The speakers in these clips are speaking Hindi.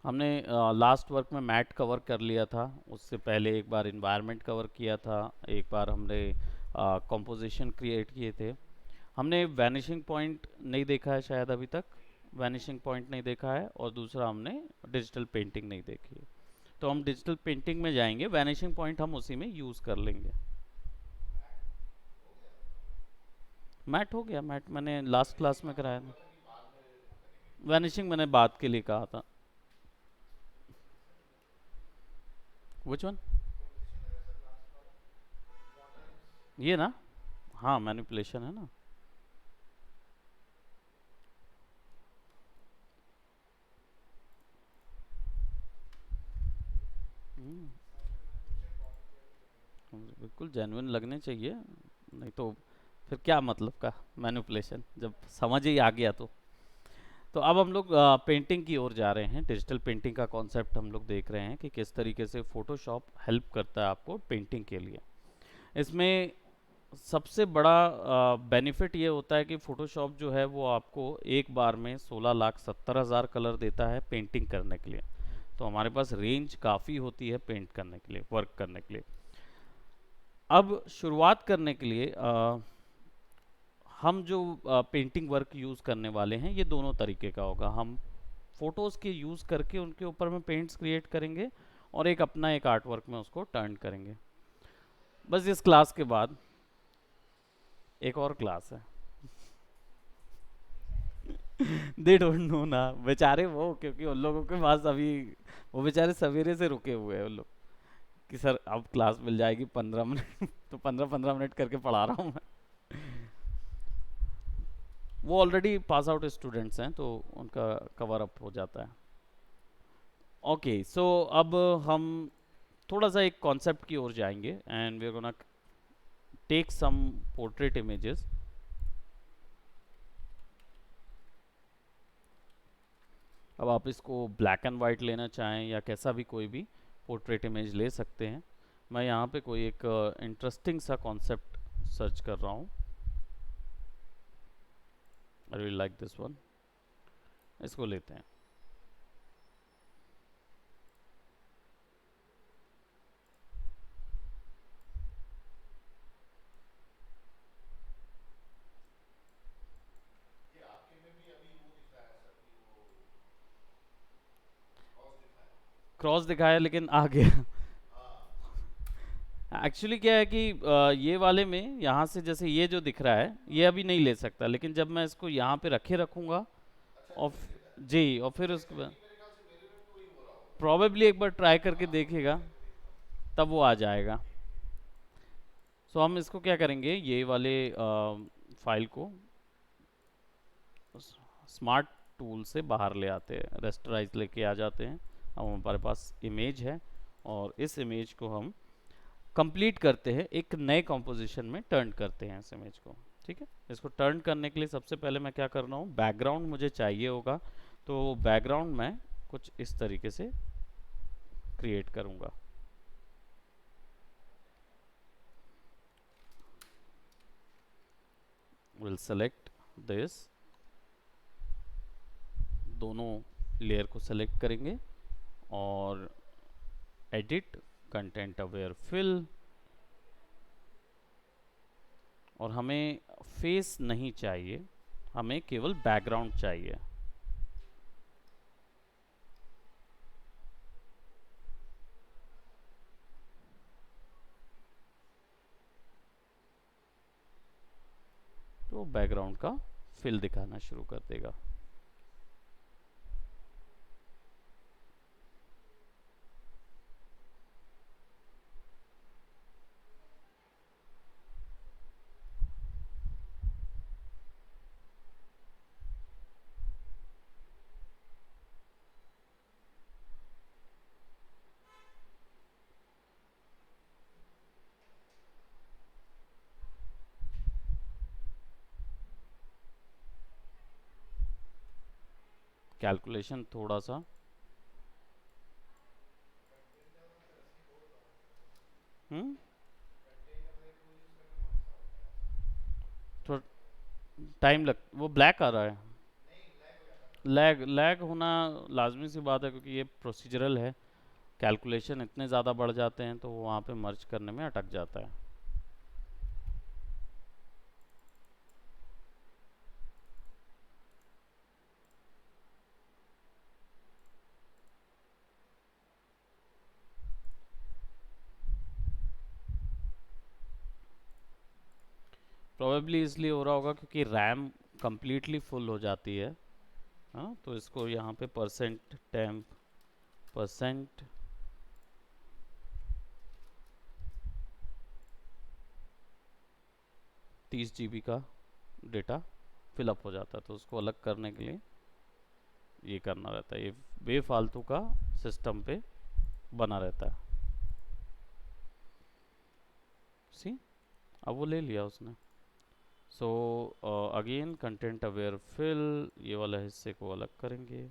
हमने लास्ट वर्क में मैट कवर कर लिया था। उससे पहले एक बार इन्वायरमेंट कवर किया था। एक बार हमने कंपोजिशन क्रिएट किए थे। हमने वैनिशिंग पॉइंट नहीं देखा है शायद अभी तक। वैनिशिंग पॉइंट नहीं देखा है, और दूसरा हमने डिजिटल पेंटिंग नहीं देखी है। तो हम डिजिटल पेंटिंग में जाएंगे, वैनिशिंग पॉइंट हम उसी में यूज़ कर लेंगे। मैट हो गया, मैट मैंने लास्ट क्लास में कराया था। वैनिशिंग मैंने बात के लिए कहा था। Which one? ये ना। हाँ, मैनिपुलेशन है ना। हम्म, बिल्कुल जेन्युइन लगने चाहिए, नहीं तो फिर क्या मतलब का मैनिपुलेशन, जब समझ ही आ गया तो अब हम लोग पेंटिंग की ओर जा रहे हैं। डिजिटल पेंटिंग का कॉन्सेप्ट हम लोग देख रहे हैं कि किस तरीके से फोटोशॉप हेल्प करता है आपको पेंटिंग के लिए। इसमें सबसे बड़ा बेनिफिट ये होता है कि फ़ोटोशॉप जो है वो आपको एक बार में 16,70,000 कलर देता है पेंटिंग करने के लिए। तो हमारे पास रेंज काफ़ी होती है पेंट करने के लिए, वर्क करने के लिए। अब शुरुआत करने के लिए हम जो पेंटिंग वर्क यूज़ करने वाले हैं ये दोनों तरीके का होगा। हम फ़ोटोज़ के यूज़ करके उनके ऊपर में पेंट्स क्रिएट करेंगे, और एक अपना एक आर्ट वर्क में उसको टर्न करेंगे। बस इस क्लास के बाद एक और क्लास है। दे डोंट नो ना बेचारे वो, क्योंकि उन लोगों के पास अभी वो बेचारे सवेरे से रुके हुए हैं उन लोग कि सर अब क्लास मिल जाएगी 15 मिनट। तो 15-15 मिनट करके पढ़ा रहा हूँ मैं। वो ऑलरेडी पास आउट स्टूडेंट्स हैं, तो उनका कवर अप हो जाता है। ओके, सो अब हम थोड़ा सा एक कॉन्सेप्ट की ओर जाएंगे, and we are gonna take some portrait images. अब आप इसको ब्लैक एंड वाइट लेना चाहें या कैसा भी कोई भी पोर्ट्रेट इमेज ले सकते हैं। मैं यहाँ पे कोई एक इंटरेस्टिंग सा कॉन्सेप्ट सर्च कर रहा हूँ। I will like this one. इसको लेते हैं। क्रॉस दिखाया लेकिन आ गया। एक्चुअली क्या है कि ये वाले में यहाँ से जैसे ये जो दिख रहा है ये अभी नहीं ले सकता, लेकिन जब मैं इसको यहाँ पे रखे रखूँगा और जी, और फिर उसके बाद प्रॉबेबली एक बार ट्राई करके देखिएगा, तब वो आ जाएगा। सो हम इसको क्या करेंगे, ये वाले फाइल को स्मार्ट टूल से बाहर ले आते हैं, रेस्टराइज लेके आ जाते हैं। अब हमारे पास इमेज है, और इस इमेज को हम कंप्लीट करते हैं, एक नए कॉम्पोजिशन में टर्न करते हैं इस इमेज को। ठीक है, इसको टर्न करने के लिए सबसे पहले मैं क्या कर रहा हूँ, बैकग्राउंड मुझे चाहिए होगा। तो बैकग्राउंड मैं कुछ इस तरीके से क्रिएट करूँगा। विल सेलेक्ट दिस, दोनों लेयर को सेलेक्ट करेंगे, और एडिट कंटेंट अवेयर फिल। और हमें फेस नहीं चाहिए, हमें केवल बैकग्राउंड चाहिए। तो बैकग्राउंड का फिल दिखाना शुरू कर देगा। कैलकुलेशन थोड़ा सा। हम्म, थोड़ा टाइम लग, वो ब्लैक आ रहा है। लैग लैग होना लाजमी सी बात है, क्योंकि ये प्रोसीजरल है, कैलकुलेशन इतने ज़्यादा बढ़ जाते हैं तो वो वहाँ पे मर्ज करने में अटक जाता है। प्रोबेबली इसलिए हो रहा होगा क्योंकि रैम कंप्लीटली फुल हो जाती है। हाँ, तो इसको यहाँ पे परसेंट टेम्प परसेंट 30 GB का डेटा फिलअप हो जाता है, तो उसको अलग करने के लिए ये करना रहता है, ये बेफालतू का सिस्टम पे बना रहता है। सी, अब वो ले लिया उसने। So again content aware fill, ये वाला हिस्से को अलग करेंगे।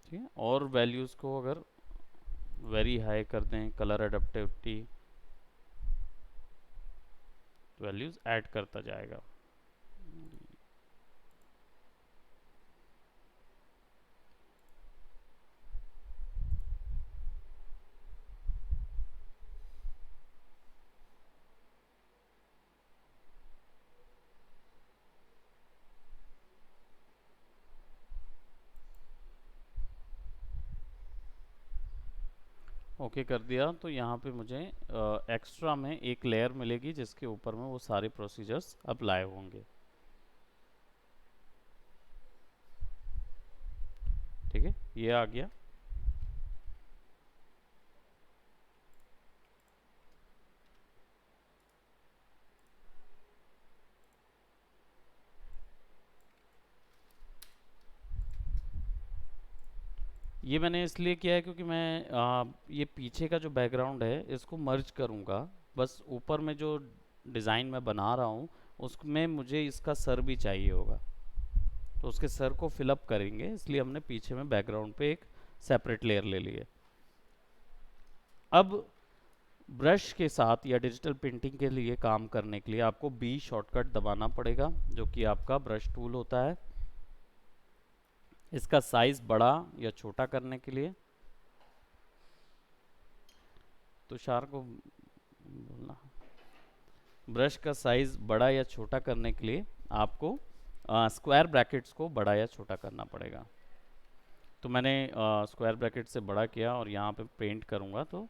ठीक है, और वैल्यूज़ को अगर वेरी हाई कर दें, कलर अडेप्टिविटी, वैल्यूज़ ऐड करता जाएगा। ओके कर दिया, तो यहाँ पे मुझे एक्स्ट्रा में एक लेयर मिलेगी जिसके ऊपर में वो सारे प्रोसीजर्स अप्लाई होंगे। ठीक है, ये आ गया। ये मैंने इसलिए किया है क्योंकि मैं ये पीछे का जो बैकग्राउंड है इसको मर्ज करूँगा, बस ऊपर में जो डिज़ाइन मैं बना रहा हूँ उसमें मुझे इसका सर भी चाहिए होगा, तो उसके सर को फिलअप करेंगे, इसलिए हमने पीछे में बैकग्राउंड पे एक सेपरेट लेयर ले ली है। अब ब्रश के साथ या डिजिटल पेंटिंग के लिए काम करने के लिए आपको बी शॉर्टकट दबाना पड़ेगा, जो कि आपका ब्रश टूल होता है। इसका साइज बड़ा या छोटा करने के लिए, तुषार को बोलना, ब्रश का साइज बड़ा या छोटा करने के लिए आपको स्क्वायर ब्रैकेट्स को बड़ा या छोटा करना पड़ेगा। तो मैंने स्क्वायर ब्रैकेट से बड़ा किया और यहाँ पे पेंट करूँगा तो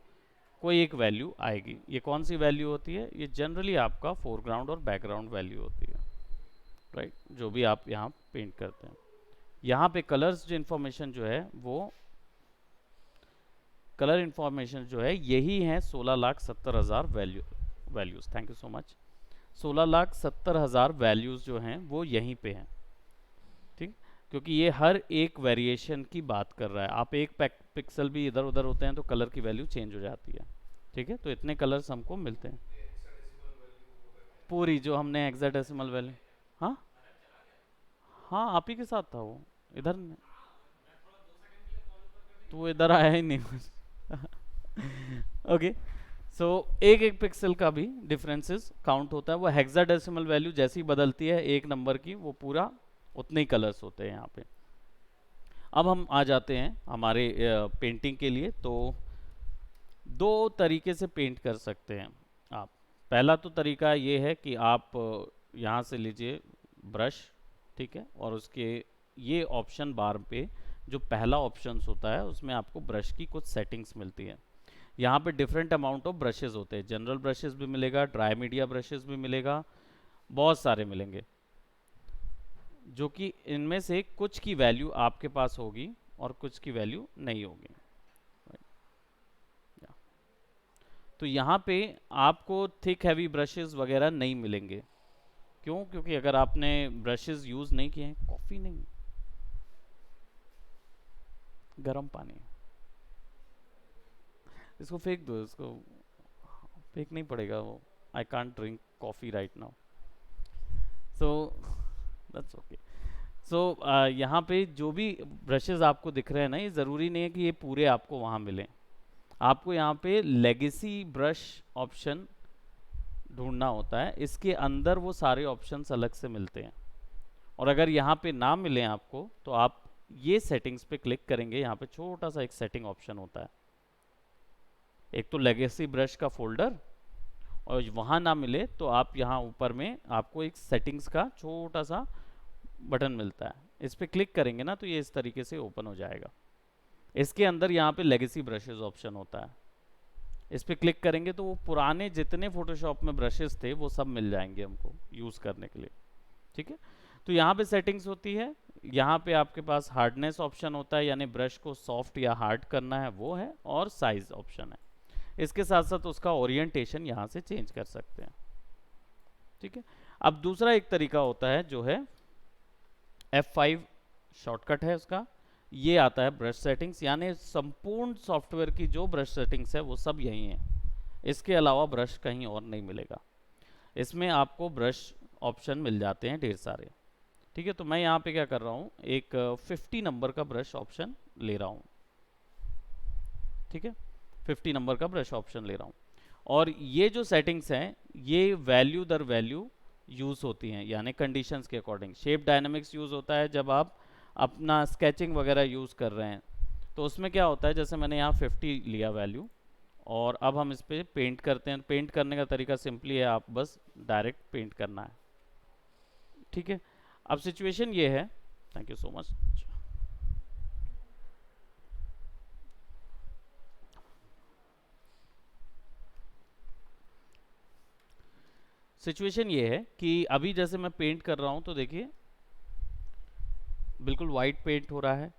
कोई एक वैल्यू आएगी। ये कौन सी वैल्यू होती है? ये जनरली आपका फोरग्राउंड और बैकग्राउंड वैल्यू होती है, राइट, जो भी आप यहाँ पेंट करते हैं। यहाँ पे कलर्स जो इन्फॉर्मेशन जो है वो कलर इन्फॉर्मेशन जो है यही है 16,70,000 values. Thank you so much. 16,70,000 values जो हैं वो यहीं पे हैं, ठीक, क्योंकि ये हर एक वेरिएशन की बात कर रहा है। आप एक पिक्सल भी इधर उधर होते हैं तो कलर की वैल्यू चेंज हो जाती है। ठीक है, तो इतने कलर्स हमको मिलते हैं। पूरी जो हमने हेक्साडेसिमल वैल्यू, हाँ हाँ आप ही के साथ था वो, इधर तो वो इधर आया ही नहीं। ओके, सो एक एक पिक्सल का भी डिफरेंसेस काउंट होता है। वो हेक्साडेसिमल वैल्यू जैसी बदलती है एक नंबर की, वो पूरा उतने ही कलर्स होते हैं यहाँ पे। अब हम आ जाते हैं हमारे पेंटिंग के लिए। तो दो तरीके से पेंट कर सकते हैं आप। पहला तो तरीका ये है कि आप यहाँ से लीजिए ब्रश, ठीक है, और उसके ये ऑप्शन बार पे जो पहला ऑप्शंस होता है उसमें आपको ब्रश की कुछ सेटिंग्स मिलती है। यहाँ पे डिफरेंट अमाउंट ऑफ ब्रशेस होते हैं, जनरल ब्रशेस भी मिलेगा, ड्राई मीडिया ब्रशेस भी मिलेगा, बहुत सारे मिलेंगे, जो कि इनमें से कुछ की वैल्यू आपके पास होगी और कुछ की वैल्यू नहीं होगी। तो यहाँ पे आपको थिक हैवी ब्रशेस वगैरह नहीं मिलेंगे। क्यों? क्योंकि अगर आपने ब्रशेस यूज़ नहीं किए हैं, कॉफ़ी नहीं, गर्म पानी, इसको फेंक दो, इसको फेंक नहीं पड़ेगा वो। I can't drink coffee right now, so that's okay. So यहाँ पे जो भी ब्रशेस आपको दिख रहे हैं ना, ये ज़रूरी नहीं है कि ये पूरे आपको वहाँ मिलें। आपको यहाँ पे लेगेसी ब्रश ऑप्शन ढूंढना होता है, इसके अंदर वो सारे ऑप्शंस अलग से मिलते हैं। और अगर यहाँ पे ना मिले आपको, तो आप ये सेटिंग्स पे क्लिक करेंगे। यहाँ पे छोटा सा एक सेटिंग ऑप्शन होता है, एक तो लेगेसी ब्रश का फोल्डर, और वहाँ ना मिले तो आप यहाँ ऊपर में आपको एक सेटिंग्स का छोटा सा बटन मिलता है, इस पर क्लिक करेंगे ना तो ये इस तरीके से ओपन हो जाएगा। इसके अंदर यहाँ पे लेगेसी ब्रशेस ऑप्शन होता है, इस पर क्लिक करेंगे तो वो पुराने जितने फोटोशॉप में ब्रशेस थे वो सब मिल जाएंगे हमको यूज़ करने के लिए। ठीक है, तो यहाँ पे सेटिंग्स होती है, यहाँ पे आपके पास हार्डनेस ऑप्शन होता है, यानी ब्रश को सॉफ्ट या हार्ड करना है वो है, और साइज ऑप्शन है। इसके साथ साथ उसका ओरिएंटेशन यहाँ से चेंज कर सकते हैं। ठीक है, अब दूसरा एक तरीका होता है जो है F5 शॉर्टकट है उसका, ये आता है ब्रश सेटिंग्स, यानी संपूर्ण सॉफ्टवेयर की जो ब्रश सेटिंग्स है वो सब यही है, इसके अलावा ब्रश कहीं और नहीं मिलेगा। इसमें आपको ब्रश ऑप्शन मिल जाते हैं ढेर सारे। ठीक है, तो मैं यहाँ पे क्या कर रहा हूँ, एक 50 नंबर का ब्रश ऑप्शन ले रहा हूँ। ठीक है, 50 नंबर का ब्रश ऑप्शन ले रहा हूँ, और ये जो सेटिंग्स हैं ये वैल्यू दर वैल्यू यूज़ होती हैं, यानी कंडीशंस के अकॉर्डिंग। शेप डायनामिक्स यूज़ होता है जब आप अपना स्केचिंग वगैरह यूज़ कर रहे हैं, तो उसमें क्या होता है, जैसे मैंने यहाँ 50 लिया वैल्यू, और अब हम इस पर पेंट करते हैं। पेंट करने का तरीका सिंपली है, आप बस डायरेक्ट पेंट करना है। ठीक है, अब सिचुएशन ये है, thank you so much. Situation ये है कि अभी जैसे मैं पेंट कर रहा हूँ तो देखिए बिल्कुल वाइट पेंट हो रहा है,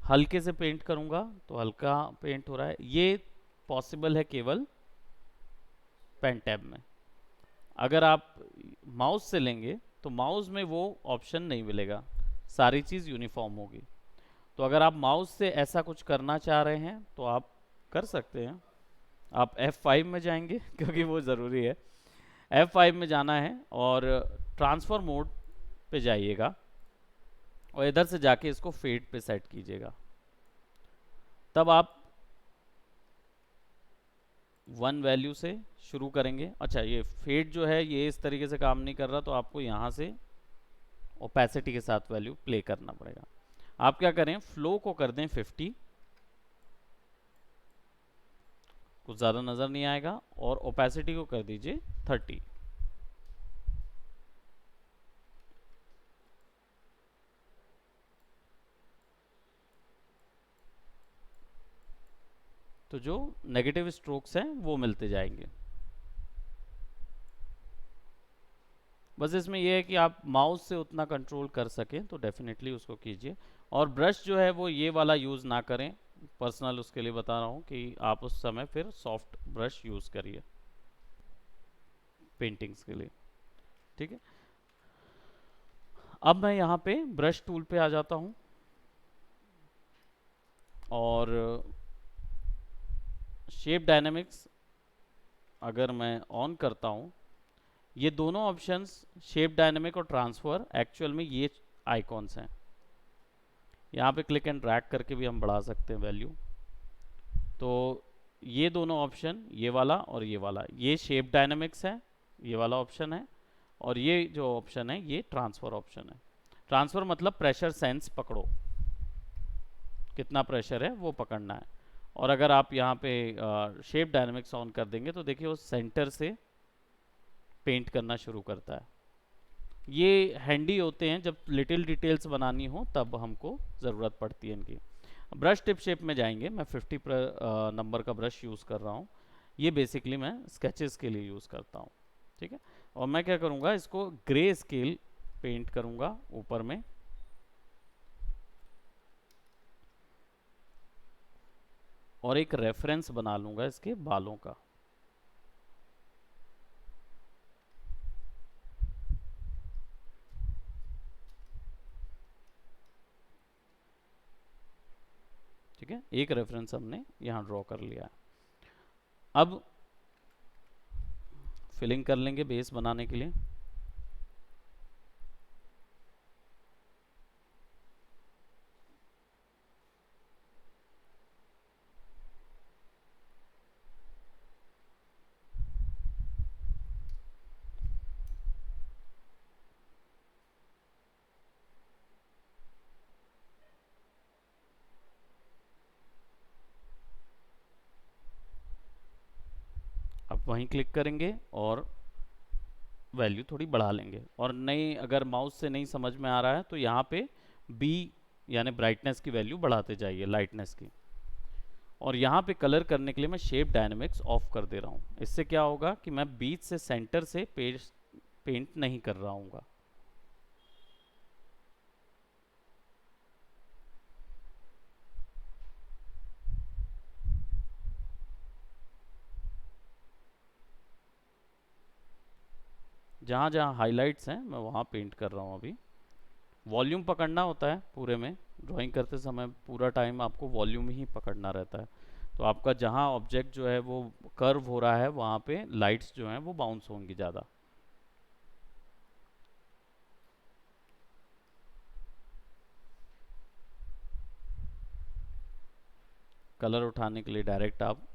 हल्के से पेंट करूँगा तो हल्का पेंट हो रहा है। ये पॉसिबल है केवल पेन टैब में। अगर आप माउस से लेंगे तो माउस में वो ऑप्शन नहीं मिलेगा, सारी चीज़ यूनिफॉर्म होगी। तो अगर आप माउस से ऐसा कुछ करना चाह रहे हैं तो आप कर सकते हैं। आप F5 में जाएंगे क्योंकि वो ज़रूरी है, F5 में जाना है और ट्रांसफर मोड पे जाइएगा, और इधर से जाके इसको फेड पे सेट कीजिएगा। तब आप 1 वैल्यू से शुरू करेंगे। अच्छा, ये फेड जो है ये इस तरीके से काम नहीं कर रहा, तो आपको यहाँ से ओपेसिटी के साथ वैल्यू प्ले करना पड़ेगा। आप क्या करें, फ्लो को कर दें 50, कुछ ज़्यादा नज़र नहीं आएगा, और ओपेसिटी को कर दीजिए 30। तो जो नेगेटिव स्ट्रोक्स हैं वो मिलते जाएंगे। बस इसमें यह है कि आप माउस से उतना कंट्रोल कर सकें तो डेफिनेटली उसको कीजिए। और ब्रश जो है वो ये वाला यूज़ ना करें, पर्सनल उसके लिए बता रहा हूँ कि आप उस समय फिर सॉफ्ट ब्रश यूज़ करिए पेंटिंग्स के लिए। ठीक है, अब मैं यहाँ पे ब्रश टूल पे आ जाता हूँ, और शेप डायनामिक्स अगर मैं ऑन करता हूँ, ये दोनों ऑप्शंस शेप डायनामिक और ट्रांसफ़र एक्चुअल में ये आइकॉन्स हैं। यहाँ पे क्लिक एंड ड्रैग करके भी हम बढ़ा सकते हैं वैल्यू। तो ये दोनों ऑप्शन, ये वाला और ये वाला, ये शेप डायनामिक्स है, ये वाला ऑप्शन है, और ये जो ऑप्शन है ये ट्रांसफ़र ऑप्शन है। ट्रांसफ़र मतलब प्रेशर सेंस पकड़ो, कितना प्रेशर है वो पकड़ना है। और अगर आप यहाँ पे शेप डायनामिक्स ऑन कर देंगे तो देखिए वो सेंटर से पेंट करना शुरू करता है। ये हैंडी होते हैं, जब लिटिल डिटेल्स बनानी हो तब हमको ज़रूरत पड़ती है इनकी। ब्रश टिप शेप में जाएंगे, मैं 50 नंबर का ब्रश यूज़ कर रहा हूँ। ये बेसिकली मैं स्केचेस के लिए यूज़ करता हूँ। ठीक है, और मैं क्या करूँगा, इसको ग्रे स्केल पेंट करूँगा ऊपर में, और एक रेफरेंस बना लूँगा इसके बालों का। ठीक है, एक रेफरेंस हमने यहाँ ड्रॉ कर लिया है। अब फिलिंग कर लेंगे बेस बनाने के लिए। अब वहीं क्लिक करेंगे और वैल्यू थोड़ी बढ़ा लेंगे। और नहीं, अगर माउस से नहीं समझ में आ रहा है तो यहाँ पे बी यानी ब्राइटनेस की वैल्यू बढ़ाते जाइए, लाइटनेस की। और यहाँ पे कलर करने के लिए मैं शेप डायनेमिक्स ऑफ कर दे रहा हूँ। इससे क्या होगा कि मैं बीच से सेंटर से पेज पेंट नहीं कर रहा हूँ। जहाँ जहाँ हाइलाइट्स हैं मैं वहाँ पेंट कर रहा हूँ अभी। वॉल्यूम पकड़ना होता है पूरे में, ड्राइंग करते समय पूरा टाइम आपको वॉल्यूम ही पकड़ना रहता है। तो आपका जहाँ ऑब्जेक्ट जो है वो कर्व हो रहा है वहाँ पे लाइट्स जो हैं वो बाउंस होंगी ज़्यादा। कलर उठाने के लिए डायरेक्ट आप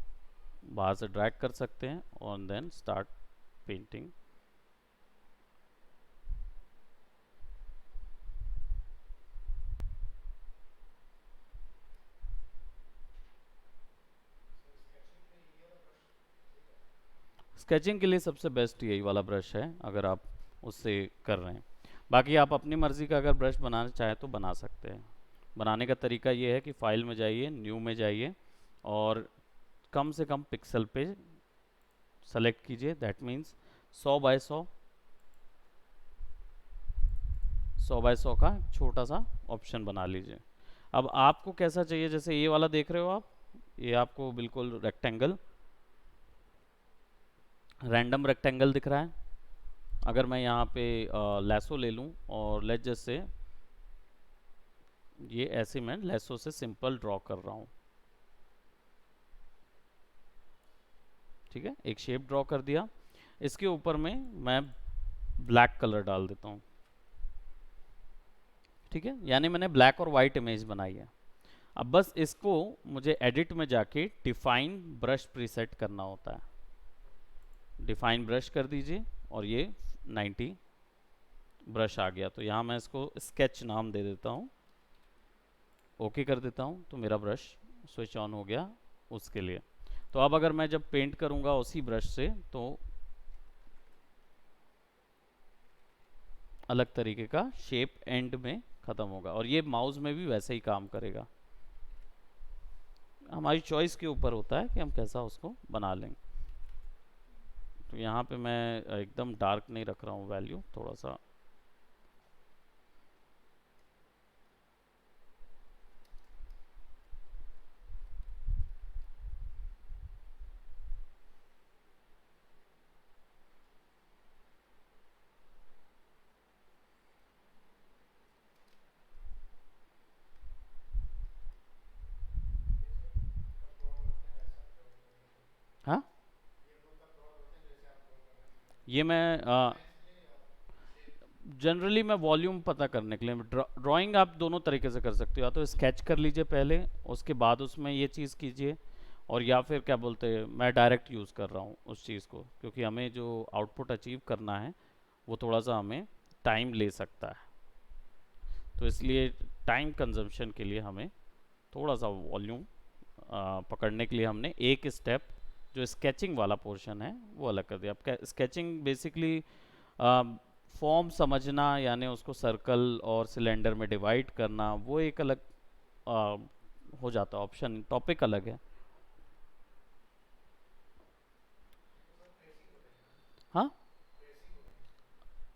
बाहर से ड्रैग कर सकते हैं और देन स्टार्ट पेंटिंग। स्केचिंग के लिए सबसे बेस्ट यही वाला ब्रश है अगर आप उससे कर रहे हैं। बाकी आप अपनी मर्ज़ी का अगर ब्रश बनाना चाहें तो बना सकते हैं। बनाने का तरीका ये है कि फाइल में जाइए, न्यू में जाइए और कम से कम पिक्सल पे सेलेक्ट कीजिए। दैट मीन्स 100 बाय 100, 100 बाय 100 का छोटा सा ऑप्शन बना लीजिए। अब आपको कैसा चाहिए, जैसे ये वाला देख रहे हो आप, ये आपको बिल्कुल रेक्टेंगल, रैंडम रेक्टेंगल दिख रहा है। अगर मैं यहाँ पे लैसो ले लूँ और लेट जैसे ये ऐसे मैं लैसो से सिंपल ड्रॉ कर रहा हूँ, ठीक है, एक शेप ड्रॉ कर दिया। इसके ऊपर में मैं ब्लैक कलर डाल देता हूँ, ठीक है, यानी मैंने ब्लैक और वाइट इमेज बनाई है। अब बस इसको मुझे एडिट में जाके डिफाइन ब्रश प्रीसेट करना होता है। डिफाइन ब्रश कर दीजिए और ये 90 ब्रश आ गया। तो यहाँ मैं इसको स्केच नाम दे देता हूँ, ओके कर देता हूँ, तो मेरा ब्रश स्विच ऑन हो गया उसके लिए। तो अब अगर मैं जब पेंट करूँगा उसी ब्रश से तो अलग तरीके का शेप एंड में ख़त्म होगा। और ये माउस में भी वैसे ही काम करेगा। हमारी चॉइस के ऊपर होता है कि हम कैसा उसको बना लेंगे। तो यहाँ पे मैं एकदम डार्क नहीं रख रहा हूँ वैल्यू, थोड़ा सा हाँ। ये मैं जनरली मैं वॉल्यूम पता करने के लिए ड्राइंग आप दोनों तरीके से कर सकते हो, या तो स्केच कर लीजिए पहले, उसके बाद उसमें ये चीज़ कीजिए, और या फिर क्या बोलते हैं मैं डायरेक्ट यूज़ कर रहा हूँ उस चीज़ को, क्योंकि हमें जो आउटपुट अचीव करना है वो थोड़ा सा हमें टाइम ले सकता है। तो इसलिए टाइम कंजम्पशन के लिए हमें थोड़ा सा वॉल्यूम पकड़ने के लिए हमने एक स्टेप जो स्केचिंग वाला पोर्शन है वो अलग कर दिया। अब स्केचिंग बेसिकली फॉर्म समझना, यानी उसको सर्कल और सिलेंडर में डिवाइड करना, वो एक अलग आ, हो जाता है ऑप्शन, टॉपिक अलग है। हाँ,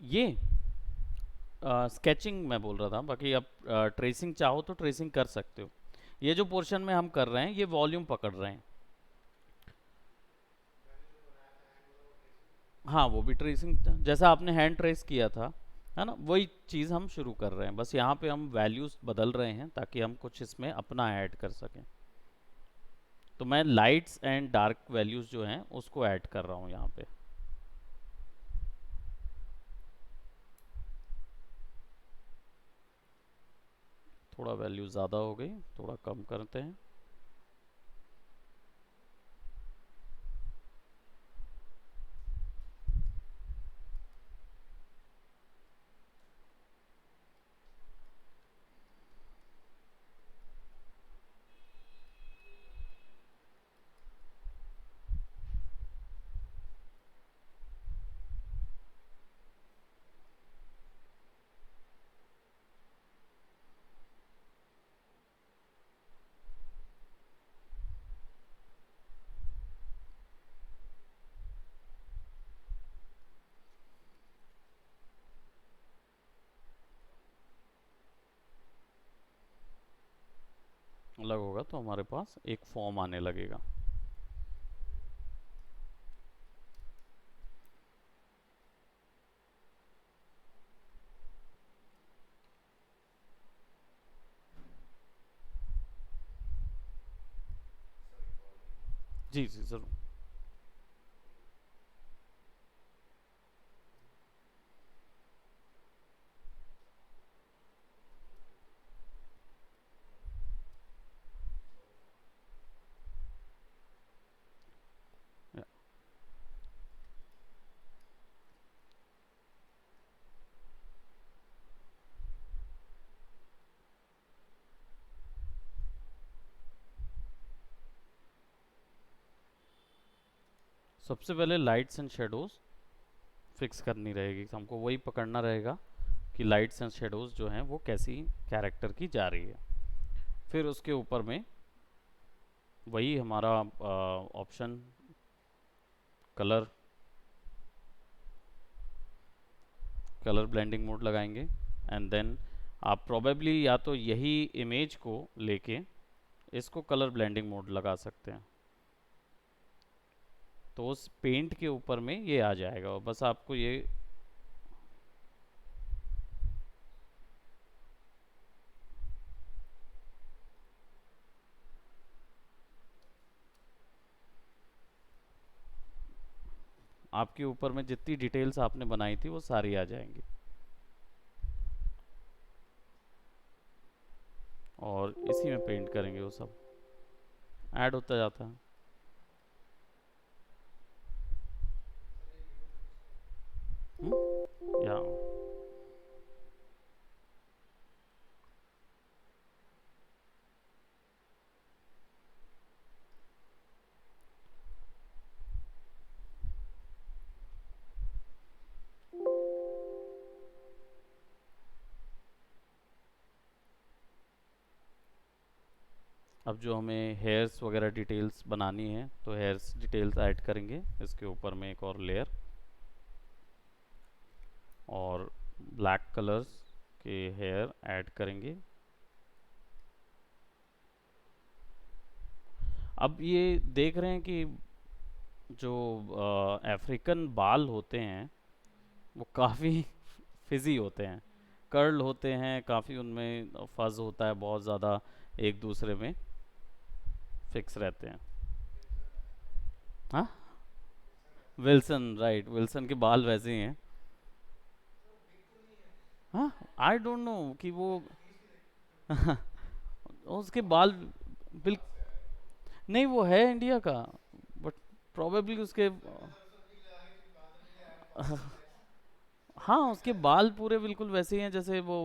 ये स्केचिंग मैं बोल रहा था, बाकी आप ट्रेसिंग चाहो तो ट्रेसिंग कर सकते हो। ये जो पोर्शन में हम कर रहे हैं ये वॉल्यूम पकड़ रहे हैं। हाँ, वो भी ट्रेसिंग जैसा आपने हैंड ट्रेस किया था, है ना, वही चीज़ हम शुरू कर रहे हैं। बस यहाँ पे हम वैल्यूज़ बदल रहे हैं ताकि हम कुछ इसमें अपना ऐड कर सकें। तो मैं लाइट्स एंड डार्क वैल्यूज जो हैं उसको ऐड कर रहा हूँ यहाँ पे। थोड़ा वैल्यू ज़्यादा हो गई, थोड़ा कम करते हैं। अलग होगा तो हमारे पास एक फॉर्म आने लगेगा। जी जी ज़रूर। सबसे पहले लाइट्स एंड शेडोज फिक्स करनी रहेगी, हमको वही पकड़ना रहेगा कि लाइट्स एंड शेडोज जो हैं वो कैसी कैरेक्टर की जा रही है। फिर उसके ऊपर में वही हमारा option colour, colour blending mode लगाएंगे। एंड देन आप प्रोबेबली या तो यही इमेज को लेके इसको कलर ब्लेंडिंग मोड लगा सकते हैं, तो उस पेंट के ऊपर में ये आ जाएगा। और बस आपको ये आपके ऊपर में जितनी डिटेल्स आपने बनाई थी वो सारी आ जाएंगी और इसी में पेंट करेंगे, वो सब ऐड होता जाता है। या अब जो हमें हेयर्स वगैरह डिटेल्स बनानी है तो हेयर्स डिटेल्स ऐड करेंगे इसके ऊपर में एक और लेयर, और ब्लैक कलर्स के हेयर ऐड करेंगे। अब ये देख रहे हैं कि जो अफ्रीकन बाल होते हैं वो काफ़ी फिजी होते हैं, कर्ल होते हैं काफ़ी, उनमें फज होता है बहुत ज़्यादा, एक दूसरे में फिक्स रहते हैं। हाँ, विल्सन, राइट, विल्सन के बाल वैसे ही हैं। हाँ, आई डोंट नो कि वो उसके बाल बिल नहीं, वो है इंडिया का, बट प्रोबेबली उसके हाँ, उसके बाल पूरे बिल्कुल वैसे ही हैं जैसे वो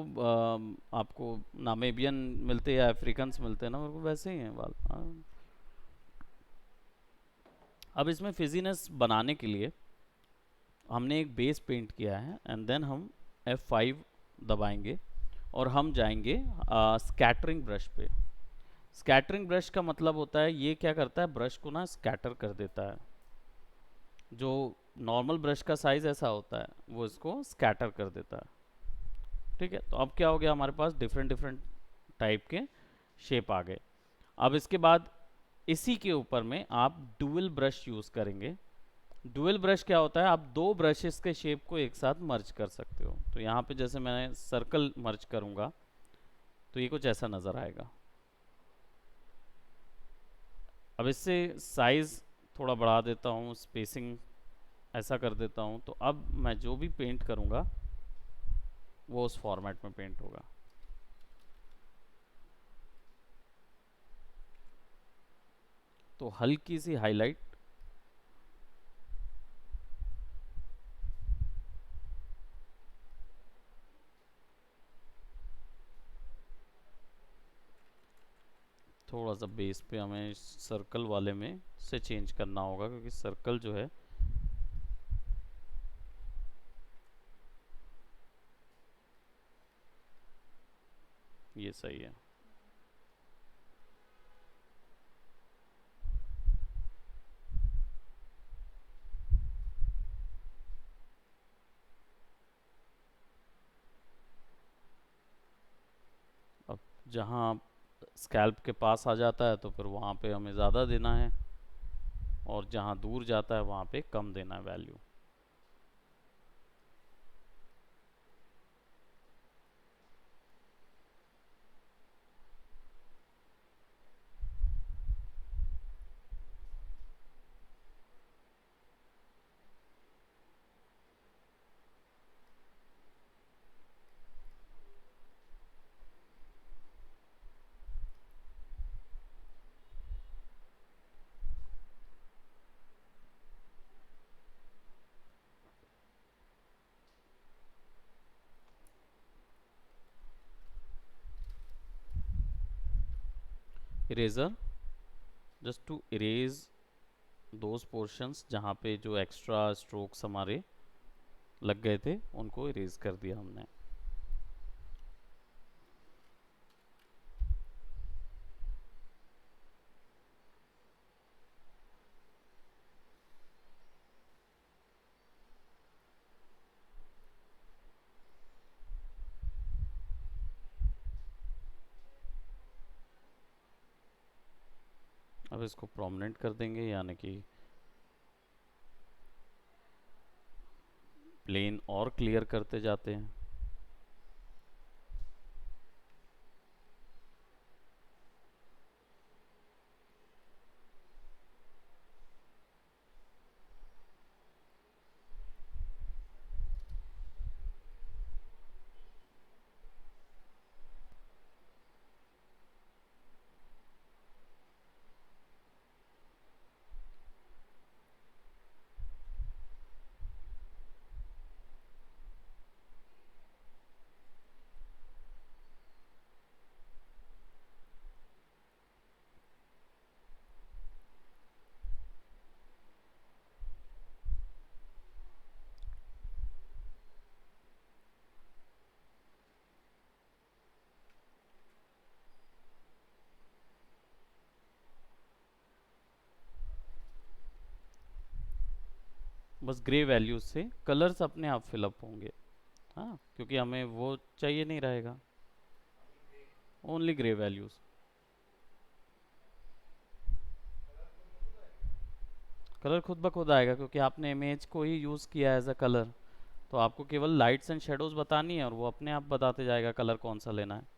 आपको नामेबियन मिलते हैं या अफ्रीकन्स मिलते हैं ना, वो वैसे ही हैं बाल। हाँ। अब इसमें फिजीनेस बनाने के लिए हमने एक बेस पेंट किया है, एंड देन हम F5 दबाएंगे और हम जाएंगे स्कैटरिंग ब्रश पे। स्कैटरिंग ब्रश का मतलब होता है ये क्या करता है, ब्रश को ना स्कैटर कर देता है। जो नॉर्मल ब्रश का साइज ऐसा होता है वो इसको स्कैटर कर देता है। ठीक है, तो अब क्या हो गया, हमारे पास डिफरेंट डिफरेंट टाइप के शेप आ गए। अब इसके बाद इसी के ऊपर में आप डुअल ब्रश यूज करेंगे। डुअल ब्रश क्या होता है, आप दो ब्रशेस के शेप को एक साथ मर्ज कर सकते हो। तो यहाँ पे जैसे मैं सर्कल मर्ज करूँगा तो ये कुछ ऐसा नज़र आएगा। अब इससे साइज़ थोड़ा बढ़ा देता हूँ, स्पेसिंग ऐसा कर देता हूँ, तो अब मैं जो भी पेंट करूँगा वो उस फॉर्मेट में पेंट होगा। तो हल्की सी हाईलाइट, थोड़ा सा बेस पे हमें सर्कल वाले में से चेंज करना होगा, क्योंकि सर्कल जो है ये सही है। अब जहाँ स्कैल्प के पास आ जाता है तो फिर वहाँ पे हमें ज़्यादा देना है, और जहाँ दूर जाता है वहाँ पे कम देना है value. Eraser, just to erase those portions जहाँ पे जो एक्स्ट्रा स्ट्रोक्स हमारे लग गए थे उनको इरेज कर दिया हमने। अब इसको प्रोमिनेंट कर देंगे, यानी कि प्लेन और क्लियर करते जाते हैं। बस ग्रे वैल्यूज से कलर्स अपने आप फिलअप होंगे। हाँ, क्योंकि हमें वो चाहिए नहीं रहेगा, ओनली ग्रे वैल्यूज। कलर खुद ब खुद आएगा, क्योंकि आपने इमेज को ही यूज़ किया एज अ कलर। तो आपको केवल लाइट्स एंड शेडोज बतानी है और वो अपने आप बताते जाएगा कलर कौन सा लेना है।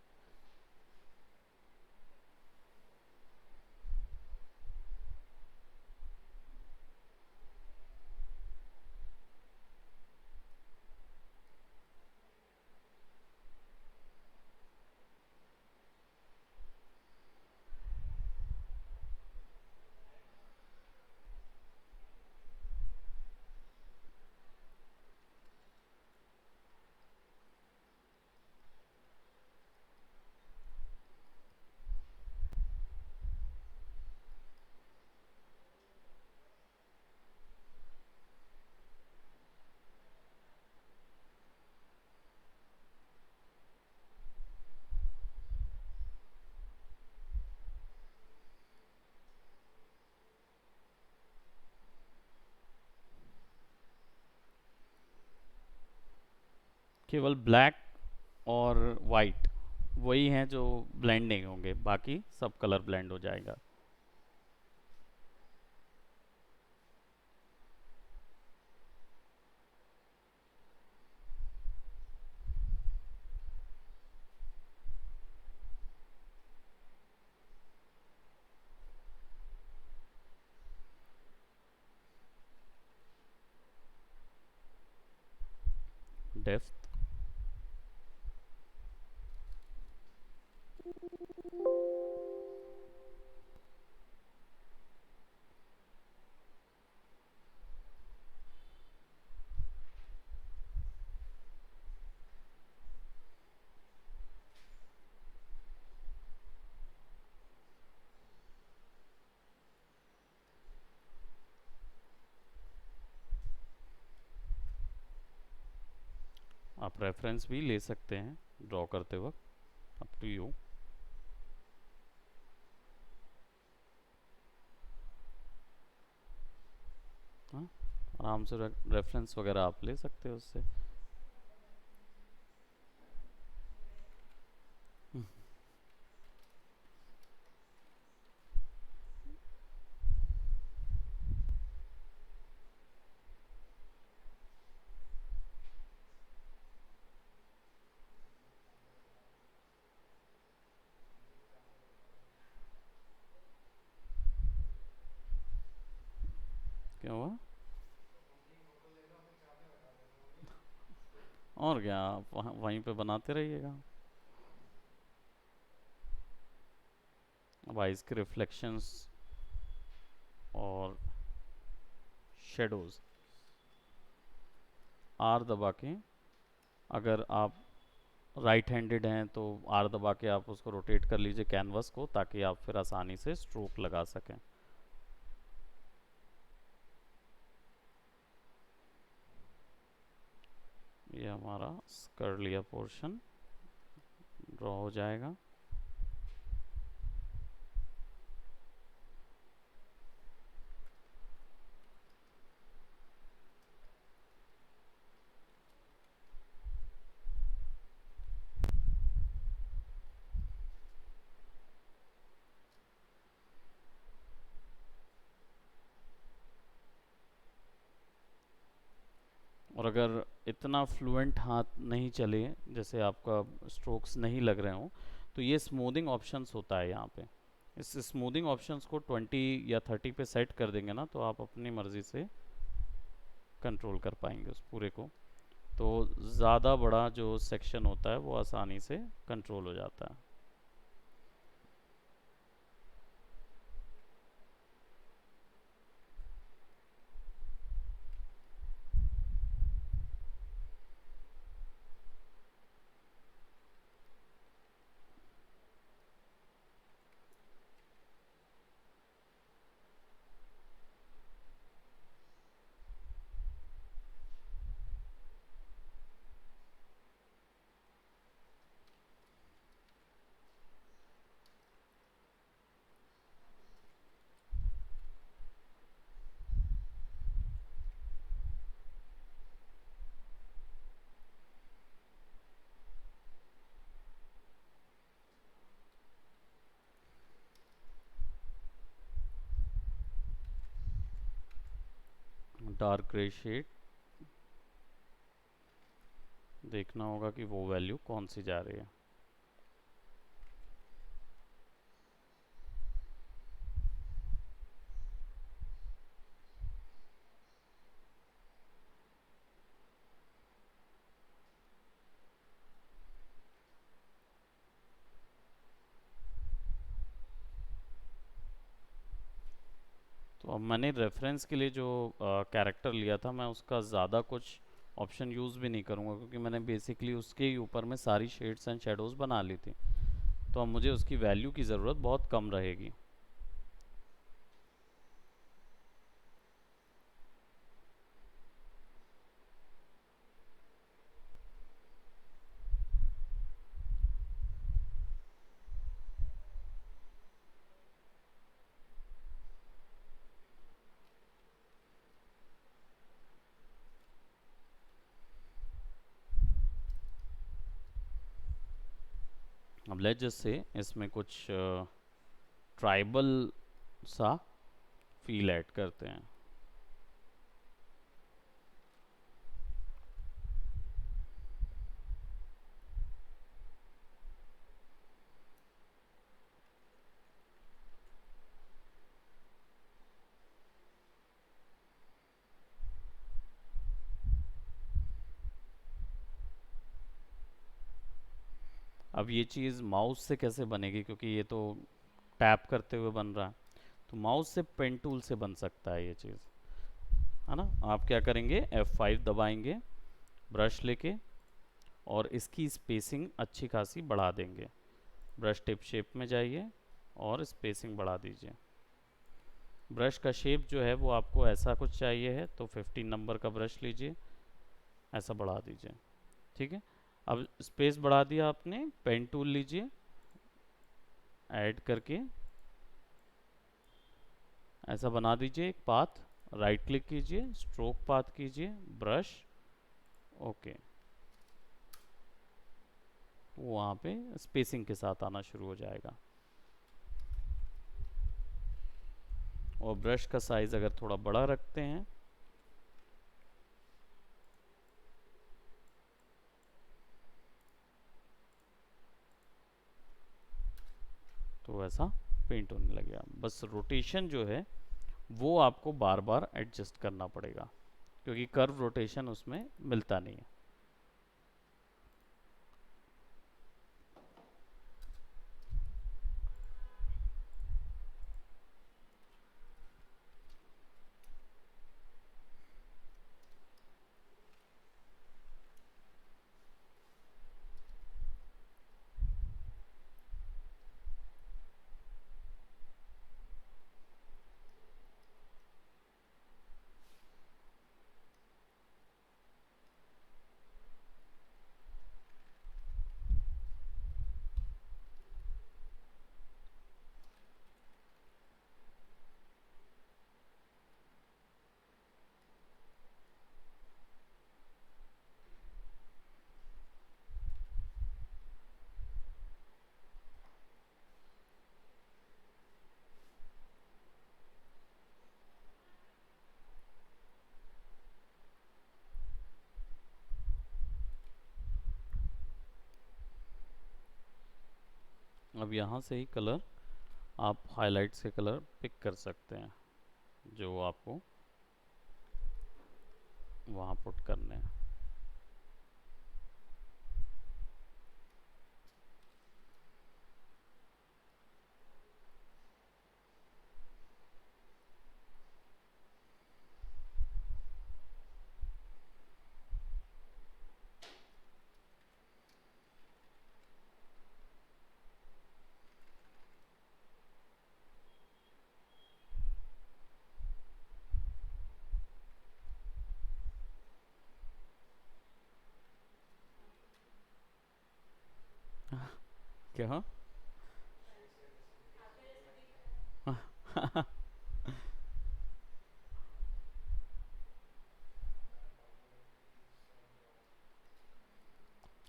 केवल ब्लैक और वाइट वही हैं जो ब्लेंड नहीं होंगे, बाकी सब कलर ब्लेंड हो जाएगा। डेप्थ, आप रेफरेंस भी ले सकते हैं ड्रॉ करते वक्त, अप टू यू। हाँ, आराम से रेफरेंस वगैरह आप ले सकते हो उससे। क्या हुआ? और क्या, आप वहीं पे बनाते रहिएगा। अब आइस के रिफ्लेक्शंस और शेडोज, आर दबा के, अगर आप राइट हैंडेड हैं तो आर दबा के आप उसको रोटेट कर लीजिए कैनवस को, ताकि आप फिर आसानी से स्ट्रोक लगा सकें। ये हमारा कर लिया पोर्शन ड्रॉ हो जाएगा। और अगर इतना फ्लुएंट हाथ नहीं चले, जैसे आपका स्ट्रोक्स नहीं लग रहे हों, तो ये स्मूदिंग ऑप्शंस होता है यहाँ पे। इस स्मूदिंग ऑप्शंस को 20 या 30 पे सेट कर देंगे ना, तो आप अपनी मर्ज़ी से कंट्रोल कर पाएंगे उस पूरे को। तो ज़्यादा बड़ा जो सेक्शन होता है वो आसानी से कंट्रोल हो जाता है। डार्क ग्रे शेड देखना होगा कि वो वैल्यू कौन सी जा रही है। तो अब मैंने रेफरेंस के लिए जो कैरेक्टर लिया था, मैं उसका ज़्यादा कुछ ऑप्शन यूज़ भी नहीं करूँगा, क्योंकि मैंने बेसिकली उसके ही ऊपर में सारी शेड्स एंड शेडोज़ बना ली थी। तो अब मुझे उसकी वैल्यू की ज़रूरत बहुत कम रहेगी। अब लेट्स जस्ट से इसमें कुछ ट्राइबल सा फील ऐड करते हैं। अब ये चीज़ माउस से कैसे बनेगी, क्योंकि ये तो टैप करते हुए बन रहा है। तो माउस से पेन टूल से बन सकता है ये चीज़, है ना। आप क्या करेंगे, F5 दबाएंगे ब्रश लेके, और इसकी स्पेसिंग अच्छी खासी बढ़ा देंगे। ब्रश टिप शेप में जाइए और स्पेसिंग बढ़ा दीजिए। ब्रश का शेप जो है वो आपको ऐसा कुछ चाहिए है तो 15 नंबर का ब्रश लीजिए, ऐसा बढ़ा दीजिए। ठीक है, अब स्पेस बढ़ा दिया आपने, पेन टूल लीजिए, ऐड करके ऐसा बना दीजिए एक पाथ। राइट क्लिक कीजिए, स्ट्रोक पाथ कीजिए, ब्रश, ओके। वहाँ पे स्पेसिंग के साथ आना शुरू हो जाएगा। और ब्रश का साइज अगर थोड़ा बड़ा रखते हैं तो वैसा पेंट होने लगेगा। बस रोटेशन जो है वो आपको बार बार एडजस्ट करना पड़ेगा, क्योंकि कर्व रोटेशन उसमें मिलता नहीं है। अब यहाँ से ही कलर आप हाइलाइट्स के कलर पिक कर सकते हैं जो आपको वहाँ पुट करने हैं। क्या?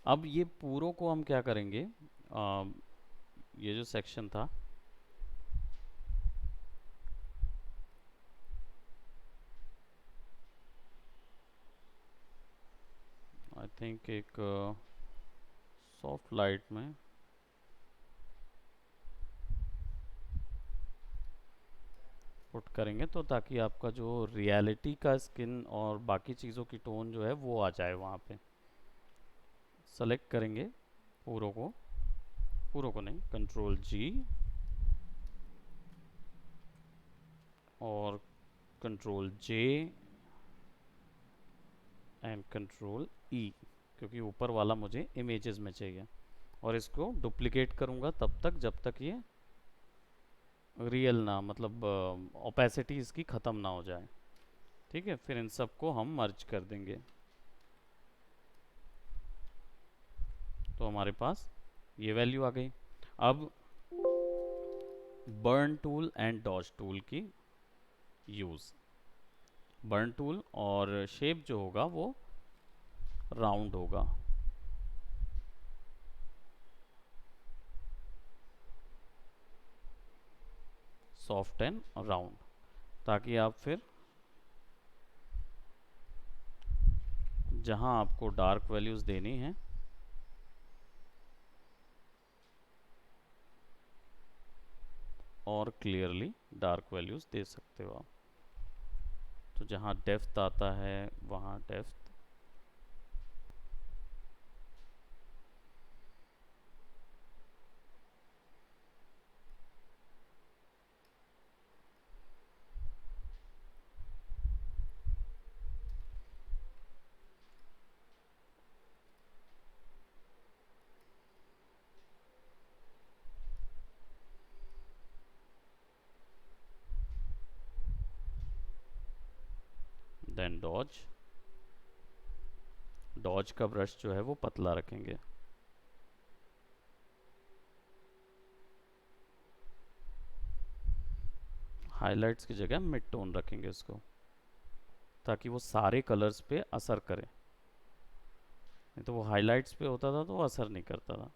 अब ये पूरों को हम क्या करेंगे, ये जो सेक्शन था, आई थिंक एक सॉफ्ट लाइट में पुट करेंगे, तो ताकि आपका जो रियलिटी का स्किन और बाकी चीज़ों की टोन जो है वो आ जाए वहाँ पे। सेलेक्ट करेंगे पूरों को, पूरों को नहीं, कंट्रोल जी और कंट्रोल जे एंड कंट्रोल ई, क्योंकि ऊपर वाला मुझे इमेजेस में चाहिए। और इसको डुप्लीकेट करूँगा तब तक जब तक ये रियल ना, मतलब ओपेसिटी इसकी ख़त्म ना हो जाए। ठीक है, फिर इन सबको हम मर्ज कर देंगे। तो हमारे पास ये वैल्यू आ गई। अब burn tool and dodge tool की यूज़। बर्न टूल और शेप जो होगा वो राउंड होगा, सॉफ्ट एंड राउंड, ताकि आप फिर जहां आपको डार्क वैल्यूज देनी है और क्लियरली डार्क वैल्यूज दे सकते हो आप। तो जहां डेप्थ आता है वहां डेप्थ, देन डॉज। डॉज का ब्रश जो है वो पतला रखेंगे। हाइलाइट्स की जगह मिड टोन रखेंगे उसको, ताकि वो सारे कलर्स पे असर करे। नहीं तो वो हाइलाइट्स पे होता था तो वो असर नहीं करता था।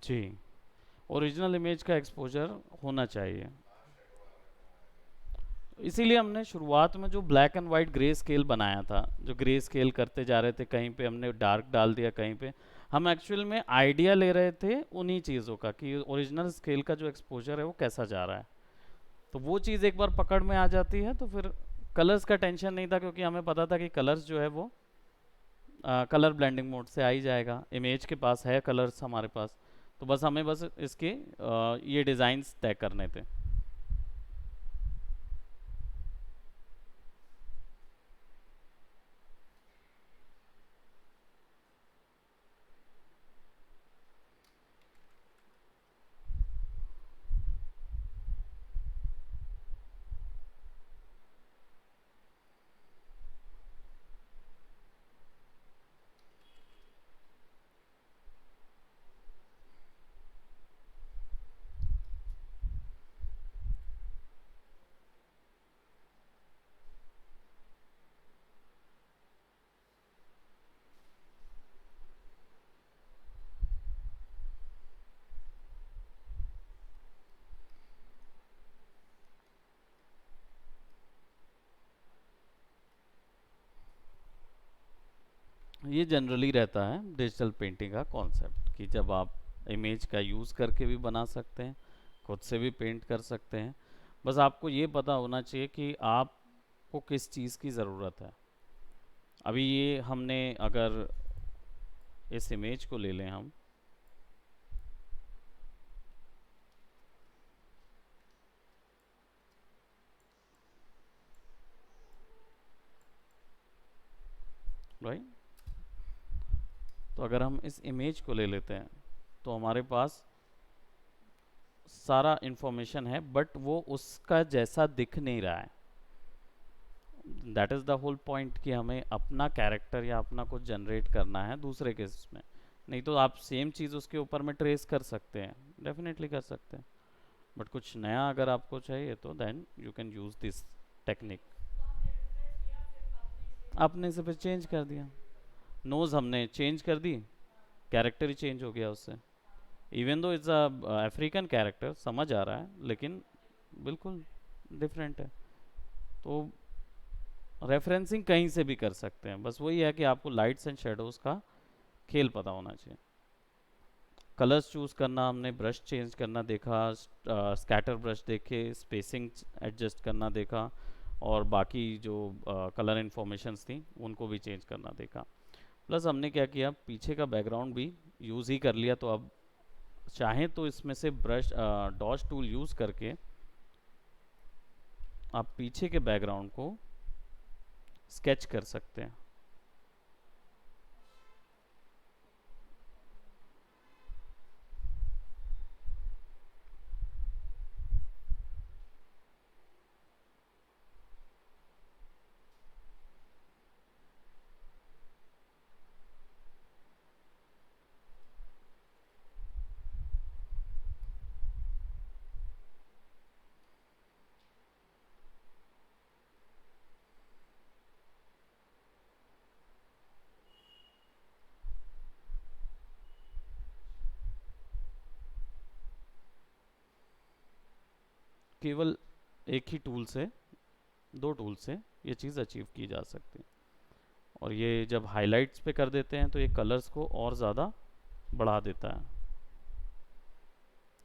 जी, ओरिजिनल इमेज का एक्सपोजर होना चाहिए। इसीलिए हमने शुरुआत में जो black and white grey scale बनाया था, जो ग्रे स्केल करते जा रहे थे, कहीं पे हमने डार्क डाल दिया, कहीं पे हम एक्चुअल में आइडिया ले रहे थे उन्हीं चीज़ों का कि ओरिजिनल स्केल का जो एक्सपोजर है वो कैसा जा रहा है। तो वो चीज़ एक बार पकड़ में आ जाती है तो फिर कलर्स का टेंशन नहीं था, क्योंकि हमें पता था कि कलर्स जो है वो कलर ब्लेंडिंग मोड से आ ही जाएगा। इमेज के पास है कलर्स हमारे पास, तो बस हमें बस इसके ये डिज़ाइंस तय करने थे। ये जनरली रहता है डिजिटल पेंटिंग का कॉन्सेप्ट, कि जब आप इमेज का यूज़ करके भी बना सकते हैं, खुद से भी पेंट कर सकते हैं। बस आपको ये पता होना चाहिए कि आपको किस चीज़ की ज़रूरत है। अभी ये हमने अगर इस इमेज को ले लें हम, राइट, तो अगर हम इस इमेज को ले लेते हैं तो हमारे पास सारा इंफॉर्मेशन है, बट वो उसका जैसा दिख नहीं रहा है। That is the whole point, कि हमें अपना कैरेक्टर या अपना कुछ जनरेट करना है दूसरे के इसमें। नहीं तो आप सेम चीज़ उसके ऊपर में ट्रेस कर सकते हैं, डेफिनेटली कर सकते हैं, बट कुछ नया अगर आपको चाहिए तो then you can use this technique. आपने से फिर चेंज कर दिया, नोज़ हमने चेंज कर दी, कैरेक्टर ही चेंज हो गया उससे। Even though it's a African character, समझ आ रहा है, लेकिन बिल्कुल डिफरेंट है। तो रेफरेंसिंग कहीं से भी कर सकते हैं, बस वही है कि आपको लाइट्स एंड शेडोज़ का खेल पता होना चाहिए। कलर्स चूज़ करना, हमने ब्रश चेंज करना देखा, स्कैटर ब्रश देखे, स्पेसिंग एडजस्ट करना देखा, और बाकी जो कलर इन्फॉर्मेशंस थी उनको भी चेंज करना देखा। प्लस हमने क्या किया, पीछे का बैकग्राउंड भी यूज़ ही कर लिया, तो अब चाहें तो इसमें से ब्रश डॉज टूल यूज़ करके आप पीछे के बैकग्राउंड को स्केच कर सकते हैं। केवल एक ही टूल से, दो टूल से ये चीज़ अचीव की जा सकती है। और ये जब हाइलाइट्स पे कर देते हैं तो ये कलर्स को और ज़्यादा बढ़ा देता है।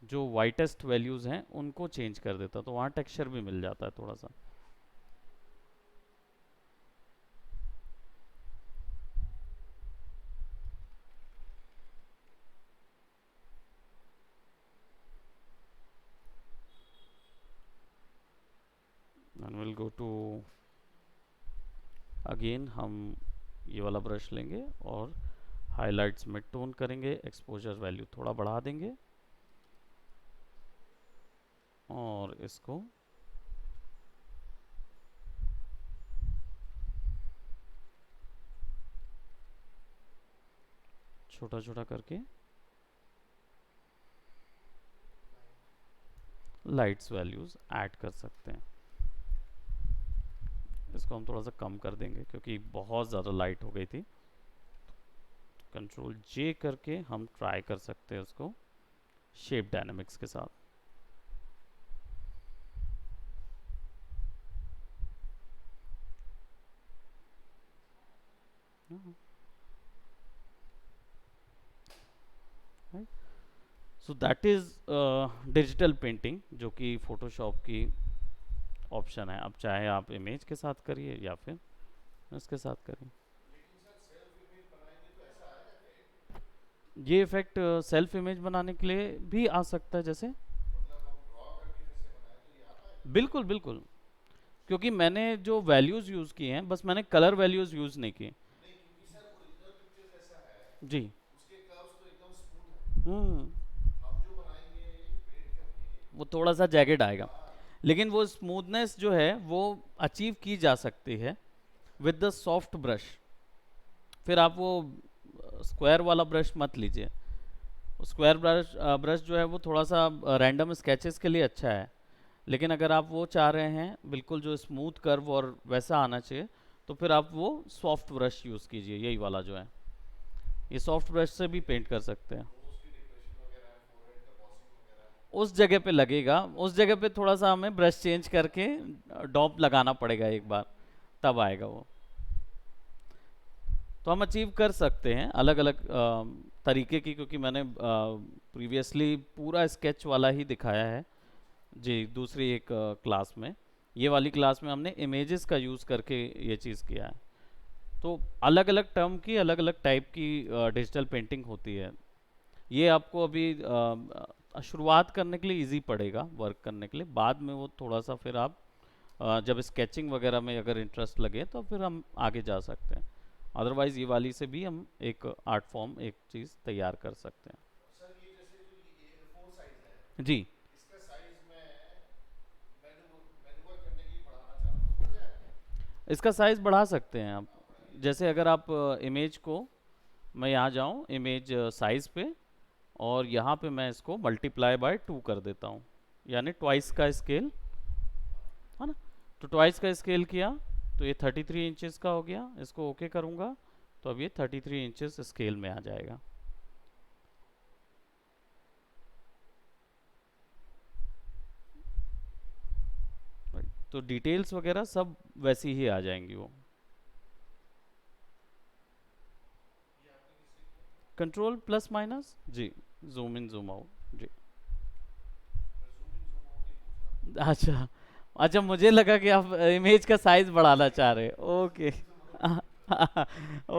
जो वाइटेस्ट वैल्यूज़ हैं उनको चेंज कर देता, तो वहाँ टेक्सचर भी मिल जाता है थोड़ा सा। And will go to, again हम ये वाला ब्रश लेंगे और हाइलाइट्स में टोन करेंगे, एक्सपोजर वैल्यू थोड़ा बढ़ा देंगे और इसको छोटा छोटा करके लाइट्स वैल्यूज ऐड कर सकते हैं। इसको हम थोड़ा सा कम कर देंगे क्योंकि बहुत ज़्यादा लाइट हो गई थी। कंट्रोल जे करके हम ट्राई कर सकते हैं उसको शेप डायनामिक्स के साथ। So that is digital painting, जो कि फोटोशॉप की ऑप्शन है। अब चाहे आप इमेज के साथ करिए या फिर इसके साथ करिए। ये इफेक्ट सेल्फ इमेज बनाने के लिए भी आ सकता है, जैसे बिल्कुल बिल्कुल, क्योंकि मैंने जो वैल्यूज यूज की हैं, बस मैंने कलर वैल्यूज यूज नहीं की। जी। हम्म। वो थोड़ा सा जैकेट आएगा, लेकिन वो स्मूथनेस जो है वो अचीव की जा सकती है विद द सॉफ्ट ब्रश। फिर आप वो स्क्वायर वाला ब्रश मत लीजिए। स्क्वायर ब्रश ब्रश जो है वो थोड़ा सा रैंडम स्केचेस के लिए अच्छा है, लेकिन अगर आप वो चाह रहे हैं बिल्कुल जो स्मूथ कर्व और वैसा आना चाहिए, तो फिर आप वो सॉफ्ट ब्रश यूज़ कीजिए, यही वाला जो है। ये सॉफ्ट ब्रश से भी पेंट कर सकते हैं। उस जगह पे लगेगा, उस जगह पे थोड़ा सा हमें ब्रश चेंज करके डॉप लगाना पड़ेगा एक बार, तब आएगा वो। तो हम अचीव कर सकते हैं अलग अलग तरीके की, क्योंकि मैंने प्रीवियसली पूरा स्केच वाला ही दिखाया है जी दूसरी एक क्लास में। ये वाली क्लास में हमने इमेजेस का यूज़ करके ये चीज़ किया है। तो अलग अलग टर्म की अलग अलग टाइप की डिजिटल पेंटिंग होती है। ये आपको अभी शुरुआत करने के लिए इजी पड़ेगा वर्क करने के लिए, बाद में वो थोड़ा सा फिर आप जब स्केचिंग वगैरह में अगर इंटरेस्ट लगे तो फिर हम आगे जा सकते हैं। अदरवाइज ये वाली से भी हम एक आर्ट फॉर्म एक चीज़ तैयार कर सकते हैं। जी। इसका साइज़ बढ़ा सकते हैं आप। जैसे अगर आप इमेज को, मैं यहाँ जाऊँ इमेज साइज़ पे, और यहाँ पे मैं इसको मल्टीप्लाई बाय 2 कर देता हूँ, यानी ट्वाइस का स्केल है ना। तो ट्वाइस का स्केल किया तो ये 33 इंचेस का हो गया। इसको ओके करूँगा तो अब ये 33 इंचेस स्केल में आ जाएगा। तो डिटेल्स वगैरह सब वैसी ही आ जाएंगी वो। कंट्रोल प्लस माइनस जी, जूम इन जूम आउट जी। अच्छा, अच्छा मुझे लगा कि आप इमेज का साइज बढ़ाना चाह रहे हैं। ओके।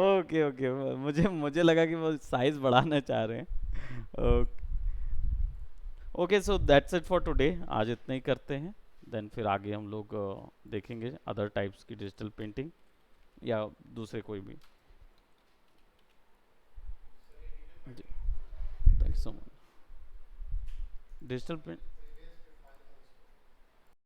ओके ओके, मुझे मुझे लगा कि वो साइज बढ़ाना चाह रहे हैं। Okay. Okay, so that's it for today. आज इतना ही करते हैं, देन फिर आगे हम लोग देखेंगे अदर टाइप्स की डिजिटल पेंटिंग या दूसरे कोई भी। Thank you so much. Digital paint